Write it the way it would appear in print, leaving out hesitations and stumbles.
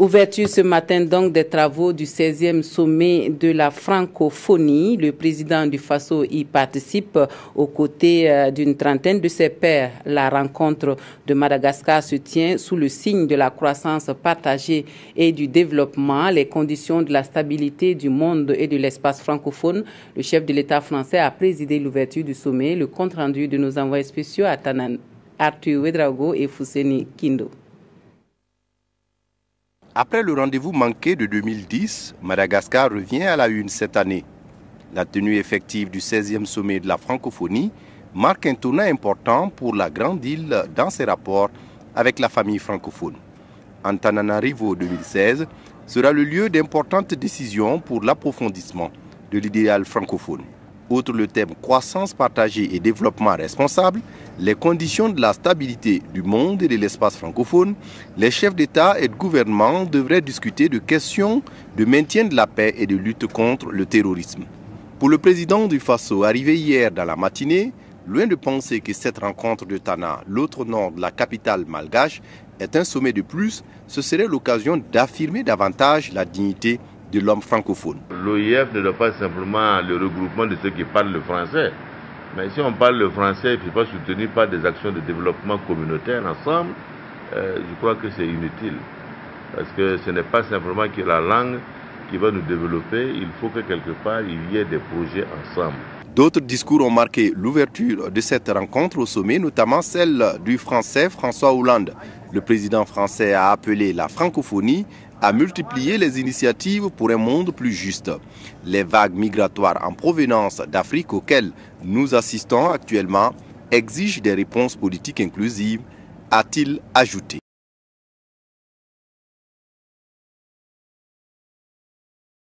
Ouverture ce matin donc des travaux du 16e sommet de la francophonie. Le président du Faso y participe aux côtés d'une trentaine de ses pairs. La rencontre de Madagascar se tient sous le signe de la croissance partagée et du développement, les conditions de la stabilité du monde et de l'espace francophone. Le chef de l'État français a présidé l'ouverture du sommet. Le compte rendu de nos envoyés spéciaux à Tanan, Arthur Ouedraogo et Fousseni Kindo. Après le rendez-vous manqué de 2010, Madagascar revient à la une cette année. La tenue effective du 16e sommet de la francophonie marque un tournant important pour la grande île dans ses rapports avec la famille francophone. Antananarivo 2016 sera le lieu d'importantes décisions pour l'approfondissement de l'idéal francophone. Outre le thème croissance partagée et développement responsable, les conditions de la stabilité du monde et de l'espace francophone, les chefs d'État et de gouvernement devraient discuter de questions de maintien de la paix et de lutte contre le terrorisme. Pour le président du Faso, arrivé hier dans la matinée, loin de penser que cette rencontre de Tana, l'autre nord de la capitale malgache, est un sommet de plus, ce serait l'occasion d'affirmer davantage la dignité de l'homme francophone. L'OIF ne doit pas simplement le regroupement de ceux qui parlent le français. Mais si on parle le français, il ne faut pas soutenir par des actions de développement communautaire ensemble, je crois que c'est inutile. Parce que ce n'est pas simplement que la langue qui va nous développer, il faut que quelque part il y ait des projets ensemble. D'autres discours ont marqué l'ouverture de cette rencontre au sommet, notamment celle du Français François Hollande. Le président français a appelé la francophonie à multiplier les initiatives pour un monde plus juste. Les vagues migratoires en provenance d'Afrique auxquelles nous assistons actuellement exigent des réponses politiques inclusives, a-t-il ajouté.